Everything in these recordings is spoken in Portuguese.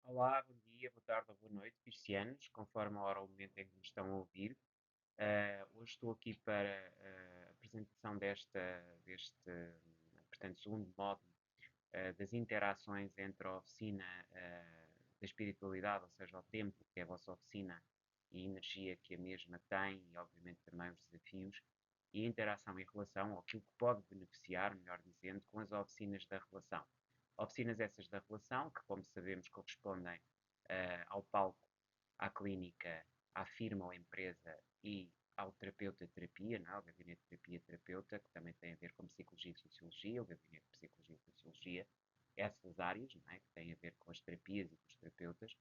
Olá, bom dia, boa tarde ou boa noite, piscianos, conforme a hora ou o momento em que me estão a ouvir. Hoje estou aqui para a apresentação portanto, segundo módulo das interações entre a oficina da espiritualidade, ou seja, o templo, que é a vossa oficina, e a energia que a mesma tem, e obviamente também os desafios, e a interação em relação ao que pode beneficiar, melhor dizendo, com as oficinas da relação. Oficinas essas da relação, que, como sabemos, correspondem ao palco, à clínica, à firma ou empresa e ao terapeuta de terapia, não é? O gabinete de terapia terapeuta, que também tem a ver com psicologia e sociologia, o gabinete de psicologia e sociologia, essas áreas, não é? Que têm a ver com as terapias e com os terapeutas,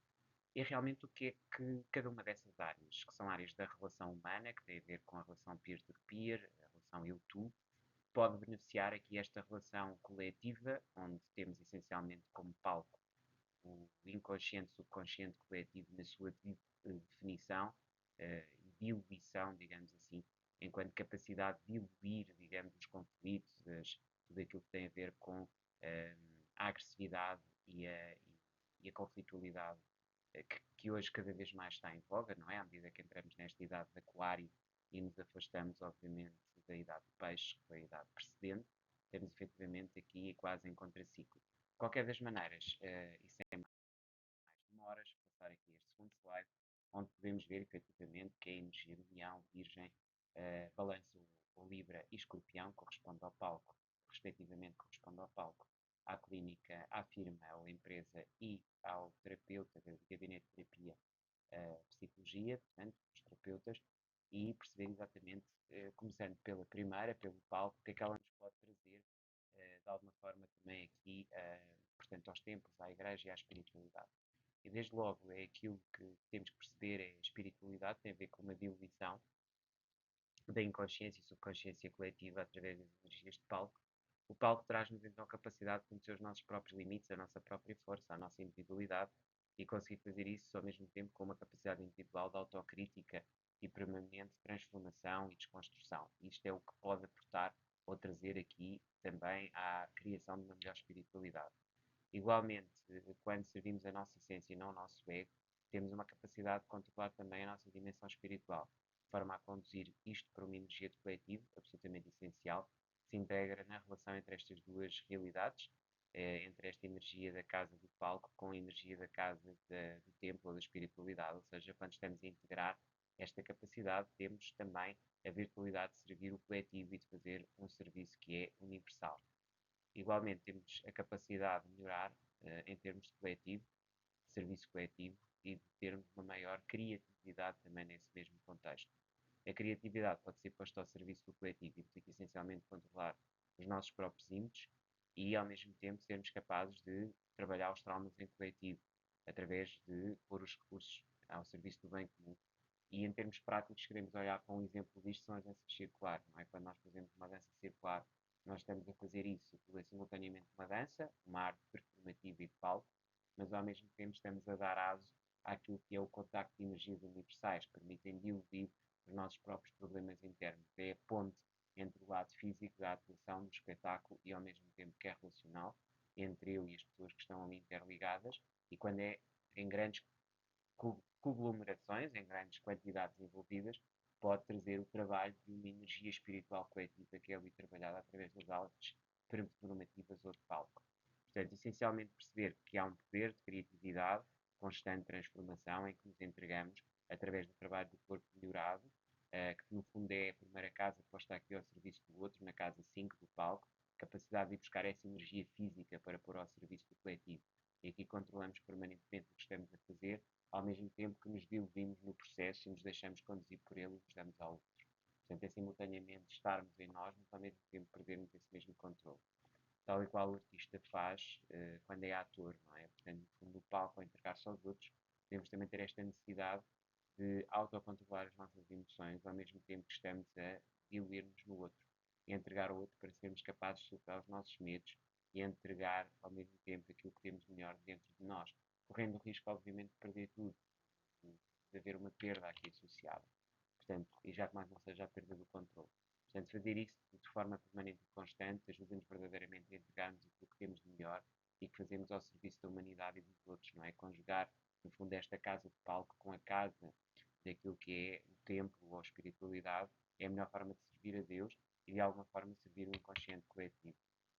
e realmente o que é que cada uma dessas áreas, que são áreas da relação humana, que tem a ver com a relação peer-to-peer, a relação eu-tu, pode beneficiar aqui esta relação coletiva, onde temos essencialmente como palco o inconsciente, subconsciente coletivo na sua definição e diluição, digamos assim, enquanto capacidade de diluir, digamos, os conflitos, tudo aquilo que tem a ver com a agressividade e a conflitualidade que hoje cada vez mais está em voga, não é? À medida que entramos nesta idade de aquário e nos afastamos, obviamente, da idade do peixe, que foi a idade precedente, temos efetivamente aqui quase em contraciclo. De qualquer das maneiras, e sem mais demoras, passar aqui este segundo slide, onde podemos ver efetivamente que a energia do Leão, Virgem, balança o Libra e Escorpião, corresponde ao palco, respectivamente corresponde ao palco, à clínica, à firma ou empresa e ao terapeuta do gabinete de terapia, psicologia, portanto, os terapeutas, e perceber exatamente, começando pela primeira, pelo palco, o que é que ela nos pode trazer, de alguma forma também aqui, portanto, aos templos, à igreja e à espiritualidade. E desde logo é aquilo que temos que perceber, é a espiritualidade, tem a ver com uma diluição da inconsciência e subconsciência coletiva através das energias de palco. O palco traz-nos então a capacidade de conhecer os nossos próprios limites, a nossa própria força, a nossa individualidade e conseguir fazer isso ao mesmo tempo com uma capacidade individual de autocrítica e permanente transformação e desconstrução. Isto é o que pode aportar ou trazer aqui também à criação de uma melhor espiritualidade. Igualmente, quando servimos a nossa essência e não o nosso ego, temos uma capacidade de controlar também a nossa dimensão espiritual, de forma a conduzir isto para uma energia de coletivo absolutamente essencial, que se integra na relação entre estas duas realidades, entre esta energia da casa do palco com a energia da casa do templo ou da espiritualidade, ou seja, quando estamos a integrar esta capacidade, temos também a virtualidade de servir o coletivo e de fazer um serviço que é universal. Igualmente, temos a capacidade de melhorar em termos de coletivo, de serviço coletivo e de termos uma maior criatividade também nesse mesmo contexto. A criatividade pode ser posta ao serviço do coletivo e implica essencialmente controlar os nossos próprios ímpetos e, ao mesmo tempo, sermos capazes de trabalhar os traumas em coletivo através de pôr os recursos ao serviço do bem comum. E, em termos práticos, queremos olhar para um exemplo disto, são as danças circulares, não é? Quando nós fazemos uma dança circular, nós estamos a fazer isso simultaneamente uma dança, uma arte performativa e de palco, mas ao mesmo tempo estamos a dar aso àquilo que é o contacto de energias universais, que permitem diluir os nossos próprios problemas internos. É a ponte entre o lado físico da atuação, do espetáculo e ao mesmo tempo que é relacional entre eu e as pessoas que estão ali interligadas, e quando é em grandes conglomerações, em grandes quantidades envolvidas, pode trazer o trabalho de uma energia espiritual coletiva que é ali trabalhada através das artes performativas ou de palco. Portanto, essencialmente perceber que há um poder de criatividade, constante transformação, em que nos entregamos através do trabalho do corpo melhorado, que no fundo é a primeira casa posta aqui ao serviço do outro, na casa 5 do palco, capacidade de ir buscar essa energia física para pôr ao serviço do coletivo. E aqui controlamos permanentemente o que estamos a fazer, ao mesmo tempo que nos diluímos no processo e nos deixamos conduzir por ele e nos damos ao outro. Portanto, é simultaneamente estarmos em nós, mas ao mesmo tempo perdermos esse mesmo controle. Tal e qual o artista faz quando é ator, não é? Portanto, no fundo, no palco, ao entregar-se aos outros, devemos também ter esta necessidade de autocontrolar as nossas emoções, ao mesmo tempo que estamos a diluir-nos no outro. E entregar ao outro para sermos capazes de superar os nossos medos e entregar ao mesmo tempo aquilo que temos melhor dentro de nós, correndo o risco, obviamente, de perder tudo, de haver uma perda aqui associada. Portanto, e já que mais não seja a perda do controle. Portanto, fazer isso de forma permanente e constante ajuda-nos verdadeiramente a entregarmos aquilo que temos de melhor e que fazemos ao serviço da humanidade e dos outros, não é? Conjugar, no fundo, esta casa de palco com a casa daquilo que é o templo ou a espiritualidade é a melhor forma de servir a Deus e de alguma forma servir o inconsciente coletivo.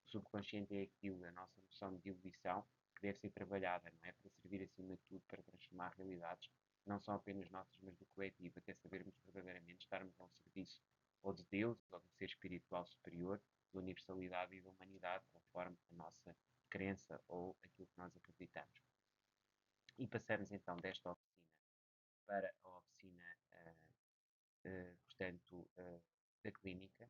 O subconsciente é aquilo, a nossa noção de diluição, que deve ser trabalhada, não é? Para servir acima de tudo, para transformar realidades, não são apenas nossas, mas do coletivo, até sabermos verdadeiramente estarmos ao serviço ou de Deus, ou do ser espiritual superior, da universalidade e da humanidade, conforme a nossa crença ou aquilo que nós acreditamos. E passamos então desta oficina para a oficina, portanto, da clínica.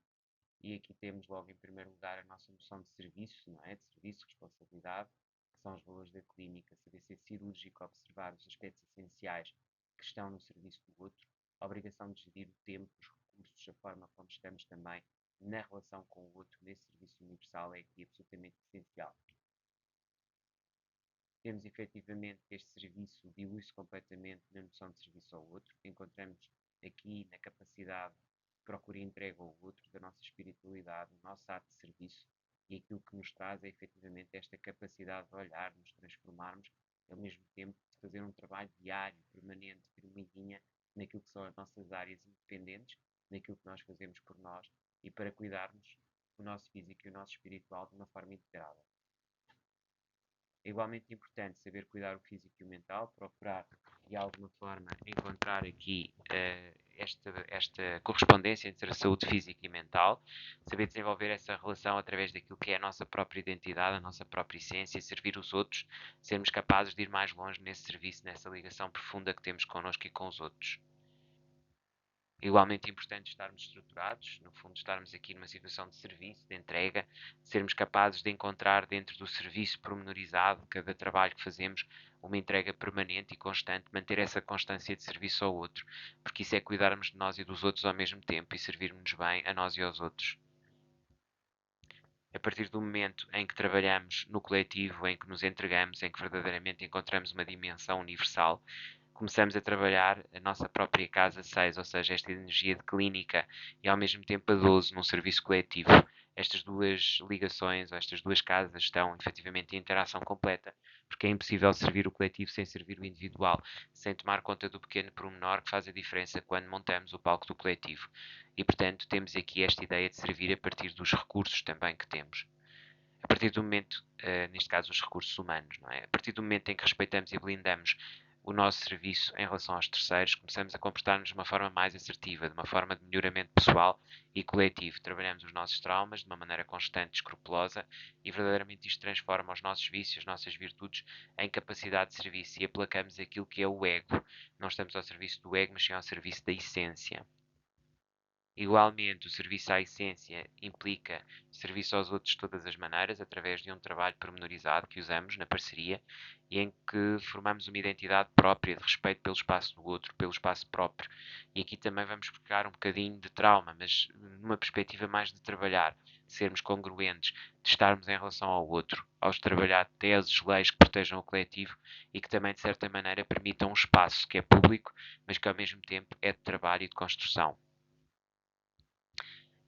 E aqui temos logo em primeiro lugar a nossa noção de serviço, não é? De serviço, responsabilidade, que são os valores da clínica, saber ser cirúrgico, observar os aspectos essenciais que estão no serviço do outro, a obrigação de gerir o tempo, os recursos, a forma como estamos também na relação com o outro, nesse serviço universal, é aqui absolutamente essencial. Temos efetivamente que este serviço dilui-se completamente na noção de serviço ao outro. Encontramos aqui na capacidade de procura e entrega ao outro, da nossa espiritualidade, o nosso ato de serviço, e aquilo que nos traz é efetivamente esta capacidade de olhar, nos transformarmos, ao mesmo tempo de fazer um trabalho diário, permanente, firmidinha, naquilo que são as nossas áreas independentes, naquilo que nós fazemos por nós e para cuidarmos o nosso físico e o nosso espiritual de uma forma integrada. É igualmente importante saber cuidar o físico e o mental, procurar de alguma forma encontrar aqui esta correspondência entre a saúde física e mental, saber desenvolver essa relação através daquilo que é a nossa própria identidade, a nossa própria essência, servir os outros, sermos capazes de ir mais longe nesse serviço, nessa ligação profunda que temos connosco e com os outros. Igualmente importante estarmos estruturados, no fundo estarmos aqui numa situação de serviço, de entrega, sermos capazes de encontrar dentro do serviço pormenorizado, cada trabalho que fazemos, uma entrega permanente e constante, manter essa constância de serviço ao outro, porque isso é cuidarmos de nós e dos outros ao mesmo tempo e servirmos bem a nós e aos outros. A partir do momento em que trabalhamos no coletivo, em que nos entregamos, em que verdadeiramente encontramos uma dimensão universal, começamos a trabalhar a nossa própria casa 6, ou seja, esta energia de clínica e ao mesmo tempo a 12 num serviço coletivo. Estas duas ligações, ou estas duas casas estão efetivamente em interação completa, porque é impossível servir o coletivo sem servir o individual, sem tomar conta do pequeno pormenor que faz a diferença quando montamos o palco do coletivo. E, portanto, temos aqui esta ideia de servir a partir dos recursos também que temos. A partir do momento, neste caso os recursos humanos, não é? A partir do momento em que respeitamos e blindamos o nosso serviço em relação aos terceiros, começamos a comportar-nos de uma forma mais assertiva, de uma forma de melhoramento pessoal e coletivo. Trabalhamos os nossos traumas de uma maneira constante, escrupulosa, e verdadeiramente isto transforma os nossos vícios, as nossas virtudes, em capacidade de serviço e aplacamos aquilo que é o ego. Não estamos ao serviço do ego, mas sim ao serviço da essência. Igualmente, o serviço à essência implica serviço aos outros de todas as maneiras, através de um trabalho pormenorizado que usamos na parceria e em que formamos uma identidade própria de respeito pelo espaço do outro, pelo espaço próprio. E aqui também vamos buscar um bocadinho de trauma, mas numa perspectiva mais de trabalhar, de sermos congruentes, de estarmos em relação ao outro, aos trabalhar teses, leis que protejam o coletivo e que também, de certa maneira, permitam um espaço que é público, mas que ao mesmo tempo é de trabalho e de construção.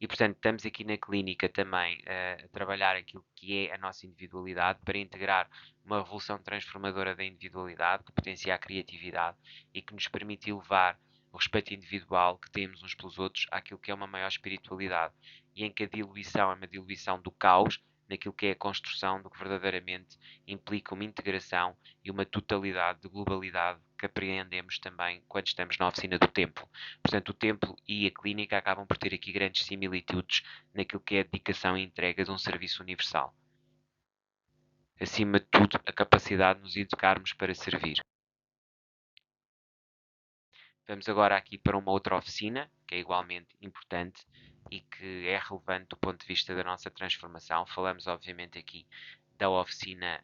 E, portanto, estamos aqui na clínica também a trabalhar aquilo que é a nossa individualidade para integrar uma revolução transformadora da individualidade que potencia a criatividade e que nos permite elevar o respeito individual que temos uns pelos outros àquilo que é uma maior espiritualidade e em que a diluição é uma diluição do caos naquilo que é a construção do que verdadeiramente implica uma integração e uma totalidade de globalidade que apreendemos também quando estamos na oficina do templo. Portanto, o templo e a clínica acabam por ter aqui grandes similitudes naquilo que é a dedicação e entrega de um serviço universal. Acima de tudo, a capacidade de nos educarmos para servir. Vamos agora aqui para uma outra oficina, que é igualmente importante e que é relevante do ponto de vista da nossa transformação. Falamos, obviamente, aqui da oficina,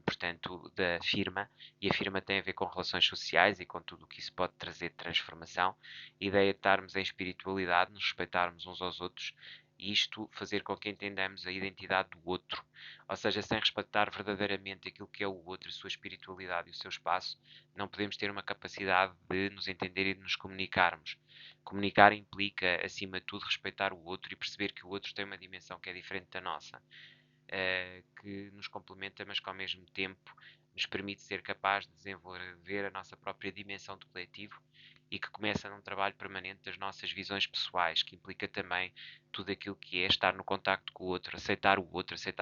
portanto, da firma, e a firma tem a ver com relações sociais e com tudo o que isso pode trazer de transformação. A ideia de estarmos em espiritualidade, nos respeitarmos uns aos outros, e isto fazer com que entendamos a identidade do outro, ou seja, sem respeitar verdadeiramente aquilo que é o outro, a sua espiritualidade e o seu espaço, não podemos ter uma capacidade de nos entender e de nos comunicarmos. Comunicar implica, acima de tudo, respeitar o outro e perceber que o outro tem uma dimensão que é diferente da nossa. que nos complementa, mas que ao mesmo tempo nos permite ser capaz de desenvolver a nossa própria dimensão de coletivo e que começa num trabalho permanente das nossas visões pessoais, que implica também tudo aquilo que é estar no contacto com o outro, aceitar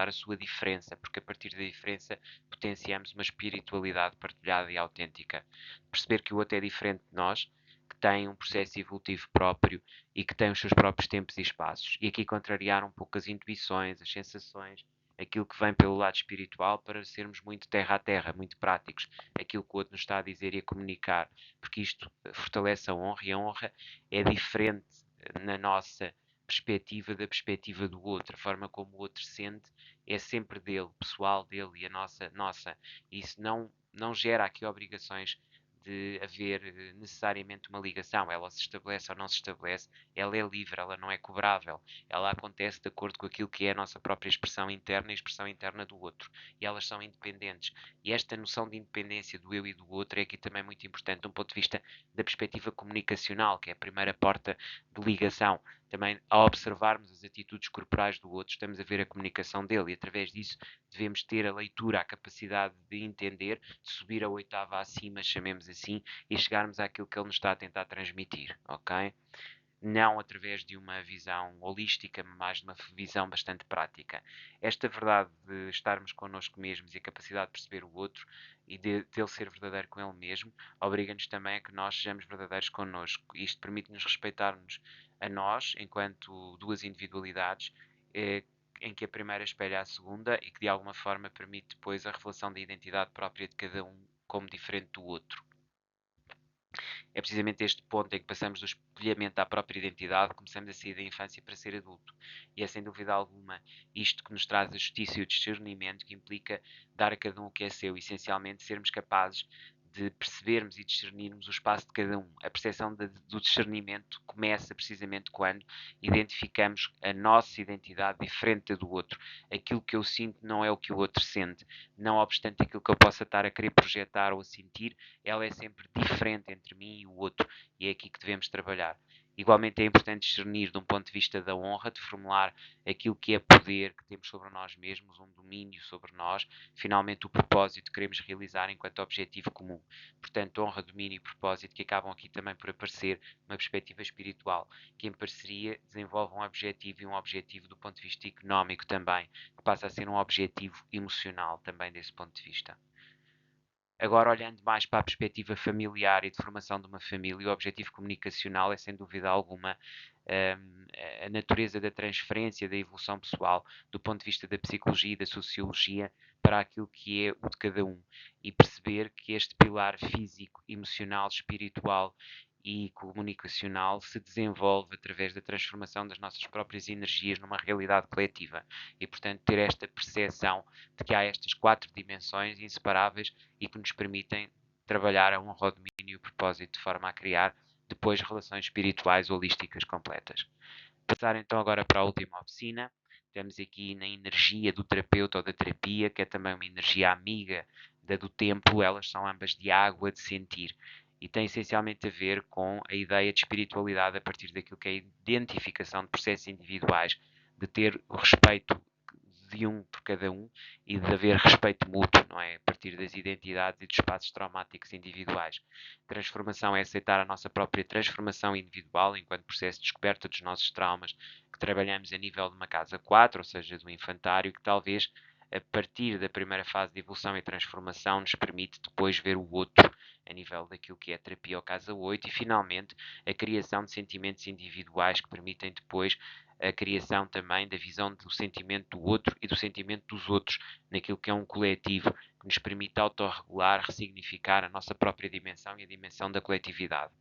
a sua diferença, porque a partir da diferença potenciamos uma espiritualidade partilhada e autêntica. Perceber que o outro é diferente de nós, que tem um processo evolutivo próprio e que tem os seus próprios tempos e espaços. E aqui contrariar um pouco as intuições, as sensações, aquilo que vem pelo lado espiritual para sermos muito terra a terra, muito práticos, aquilo que o outro nos está a dizer e a comunicar, porque isto fortalece a honra e a honra é diferente na nossa perspectiva da perspectiva do outro, a forma como o outro sente é sempre dele, pessoal dele e a nossa. Isso não gera aqui obrigações de haver necessariamente uma ligação. Ela se estabelece ou não se estabelece, ela é livre, ela não é cobrável. Ela acontece de acordo com aquilo que é a nossa própria expressão interna e a expressão interna do outro. E elas são independentes. E esta noção de independência do eu e do outro é aqui também muito importante, de um ponto de vista da perspectiva comunicacional, que é a primeira porta de ligação. Também, ao observarmos as atitudes corporais do outro, estamos a ver a comunicação dele e, através disso, devemos ter a leitura, a capacidade de entender, de subir a oitava acima, chamemos assim, e chegarmos àquilo que ele nos está a tentar transmitir, ok? Não através de uma visão holística, mas de uma visão bastante prática. Esta verdade de estarmos connosco mesmos e a capacidade de perceber o outro e de ele ser verdadeiro com ele mesmo, obriga-nos também a que nós sejamos verdadeiros connosco. Isto permite-nos respeitar-nos a nós, enquanto duas individualidades, em que a primeira espelha a segunda e que de alguma forma permite depois a revelação da identidade própria de cada um como diferente do outro. É precisamente este ponto em que passamos do espelhamento à própria identidade, começamos a sair da infância para ser adulto. E é sem dúvida alguma isto que nos traz a justiça e o discernimento, que implica dar a cada um o que é seu, essencialmente sermos capazes de percebermos e discernirmos o espaço de cada um. A percepção do discernimento começa precisamente quando identificamos a nossa identidade diferente da do outro. Aquilo que eu sinto não é o que o outro sente. Não obstante aquilo que eu possa estar a querer projetar ou a sentir, ela é sempre diferente entre mim e o outro. E é aqui que devemos trabalhar. Igualmente é importante discernir de um ponto de vista da honra, de formular aquilo que é poder que temos sobre nós mesmos, um domínio sobre nós, finalmente o propósito que queremos realizar enquanto objetivo comum. Portanto, honra, domínio e propósito que acabam aqui também por aparecer numa perspectiva espiritual, que em parceria desenvolve um objetivo e um objetivo do ponto de vista económico também, que passa a ser um objetivo emocional também desse ponto de vista. Agora, olhando mais para a perspectiva familiar e de formação de uma família, o objetivo comunicacional é, sem dúvida alguma, a natureza da transferência da evolução pessoal do ponto de vista da psicologia e da sociologia para aquilo que é o de cada um e perceber que este pilar físico, emocional, espiritual e comunicacional se desenvolve através da transformação das nossas próprias energias numa realidade coletiva e, portanto, ter esta percepção de que há estas quatro dimensões inseparáveis e que nos permitem trabalhar a honra, o domínio e o propósito de forma a criar depois relações espirituais holísticas completas. Passar então agora para a última oficina. Temos aqui na energia do terapeuta ou da terapia, que é também uma energia amiga da do tempo, elas são ambas de água, de sentir. E tem essencialmente a ver com a ideia de espiritualidade a partir daquilo que é a identificação de processos individuais, de ter o respeito de um por cada um e de haver respeito mútuo, não é? A partir das identidades e dos espaços traumáticos individuais. Transformação é aceitar a nossa própria transformação individual enquanto processo de descoberta dos nossos traumas, que trabalhamos a nível de uma casa 4, ou seja, do infantário, que talvez a partir da primeira fase de evolução e transformação nos permite depois ver o outro a nível daquilo que é a terapia ou casa 8 e finalmente a criação de sentimentos individuais que permitem depois a criação também da visão do sentimento do outro e do sentimento dos outros naquilo que é um coletivo que nos permite autorregular, ressignificar a nossa própria dimensão e a dimensão da coletividade.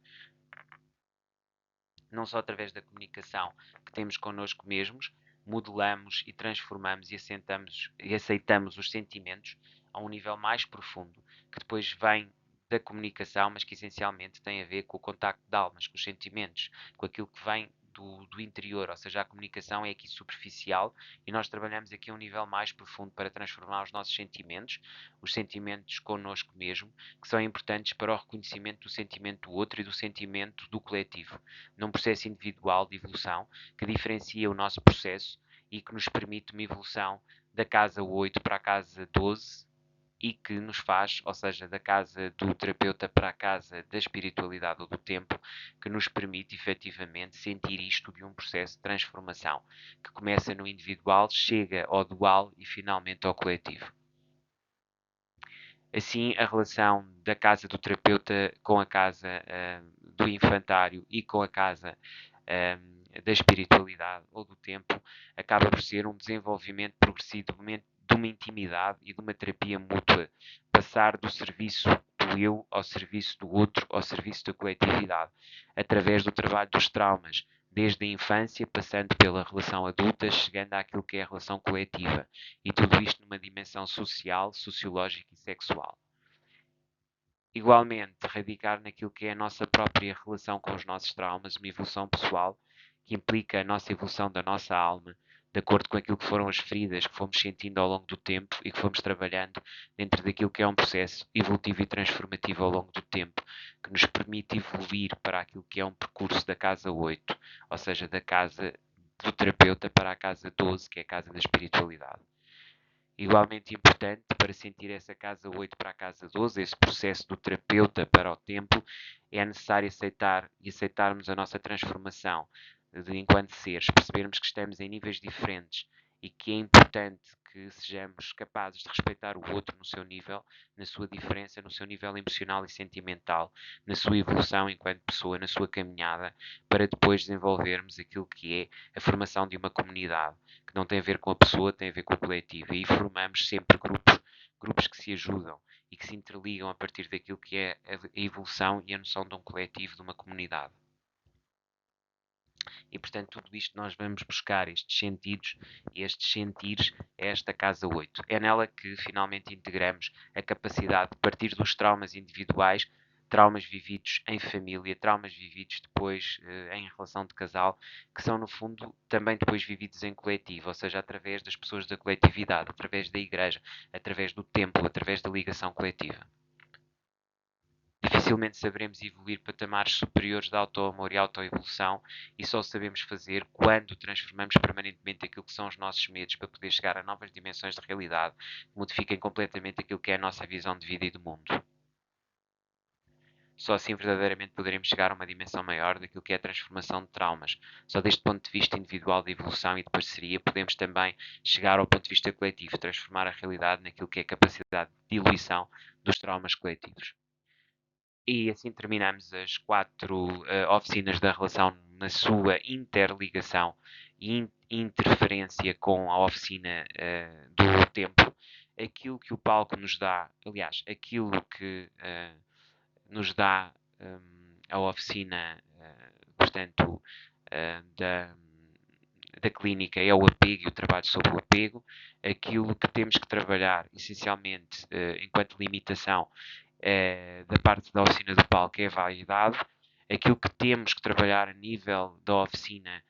Não só através da comunicação que temos connosco mesmos, modelamos e transformamos e aceitamos os sentimentos a um nível mais profundo, que depois vem da comunicação, mas que essencialmente tem a ver com o contacto de almas, com os sentimentos, com aquilo que vem do interior, ou seja, a comunicação é aqui superficial e nós trabalhamos aqui a um nível mais profundo para transformar os nossos sentimentos, os sentimentos connosco mesmo, que são importantes para o reconhecimento do sentimento do outro e do sentimento do coletivo, num processo individual de evolução que diferencia o nosso processo e que nos permite uma evolução da casa 8 para a casa 12 e que nos faz, ou seja, da casa do terapeuta para a casa da espiritualidade ou do tempo, que nos permite efetivamente sentir isto de um processo de transformação, que começa no individual, chega ao dual e finalmente ao coletivo. Assim, a relação da casa do terapeuta com a casa do infantário e com a casa da espiritualidade ou do tempo acaba por ser um desenvolvimento progressivo de uma intimidade e de uma terapia mútua. Passar do serviço do eu ao serviço do outro, ao serviço da coletividade, através do trabalho dos traumas, desde a infância, passando pela relação adulta, chegando àquilo que é a relação coletiva. E tudo isto numa dimensão social, sociológica e sexual. Igualmente, radicar naquilo que é a nossa própria relação com os nossos traumas, uma evolução pessoal, que implica a nossa evolução da nossa alma, de acordo com aquilo que foram as feridas que fomos sentindo ao longo do tempo e que fomos trabalhando dentro daquilo que é um processo evolutivo e transformativo ao longo do tempo, que nos permite evoluir para aquilo que é um percurso da casa 8, ou seja, da casa do terapeuta para a casa 12, que é a casa da espiritualidade. Igualmente importante para sentir essa casa 8 para a casa 12, esse processo do terapeuta para o tempo, é necessário aceitar e aceitarmos a nossa transformação enquanto seres, percebermos que estamos em níveis diferentes e que é importante que sejamos capazes de respeitar o outro no seu nível, na sua diferença, no seu nível emocional e sentimental, na sua evolução enquanto pessoa, na sua caminhada, para depois desenvolvermos aquilo que é a formação de uma comunidade, que não tem a ver com a pessoa, tem a ver com o coletivo. E formamos sempre grupos que se ajudam e que se interligam a partir daquilo que é a evolução e a noção de um coletivo, de uma comunidade. E, portanto, tudo isto nós vamos buscar, estes sentidos e estes sentires, é esta casa 8. É nela que finalmente integramos a capacidade de partir dos traumas individuais, traumas vividos em família, traumas vividos depois em relação de casal, que são, no fundo, também depois vividos em coletivo, ou seja, através das pessoas da coletividade, através da igreja, através do templo, através da ligação coletiva. Dificilmente saberemos evoluir patamares superiores de auto-amor e auto-evolução e só o sabemos fazer quando transformamos permanentemente aquilo que são os nossos medos para poder chegar a novas dimensões de realidade que modifiquem completamente aquilo que é a nossa visão de vida e do mundo. Só assim verdadeiramente poderemos chegar a uma dimensão maior daquilo que é a transformação de traumas. Só deste ponto de vista individual de evolução e de parceria podemos também chegar ao ponto de vista coletivo, transformar a realidade naquilo que é a capacidade de diluição dos traumas coletivos. E assim terminamos as 4 oficinas da relação na sua interligação e interferência com a oficina do tempo. Aquilo que o palco nos dá, aliás, aquilo que nos dá a oficina, portanto, da, da clínica é o apego e o trabalho sobre o apego. Aquilo que temos que trabalhar, essencialmente, enquanto limitação, da parte da oficina do palco é a vaidade. Aquilo que temos que trabalhar a nível da oficina,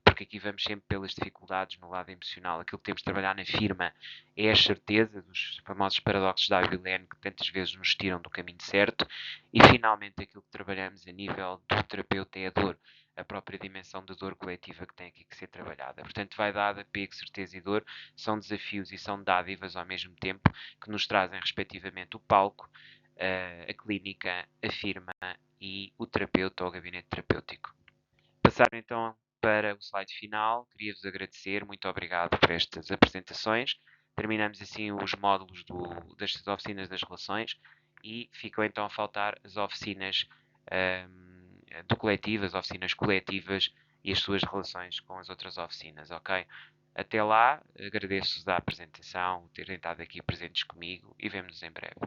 porque aqui vamos sempre pelas dificuldades no lado emocional, aquilo que temos de trabalhar na firma é a certeza dos famosos paradoxos da Avilene que tantas vezes nos tiram do caminho certo. E finalmente aquilo que trabalhamos a nível do terapeuta é a dor, a própria dimensão da dor coletiva que tem aqui que ser trabalhada. Portanto, vaidade, apego, certeza e dor são desafios e são dádivas ao mesmo tempo que nos trazem respectivamente o palco, a clínica, a firma e o terapeuta ou o gabinete terapêutico. Passar então para o slide final, queria-vos agradecer, muito obrigado por estas apresentações. Terminamos assim os módulos das oficinas das relações e ficam então a faltar as oficinas do coletivo, as oficinas coletivas e as suas relações com as outras oficinas, ok? Até lá, agradeço-vos a apresentação, terem estado aqui presentes comigo e vemo-nos em breve.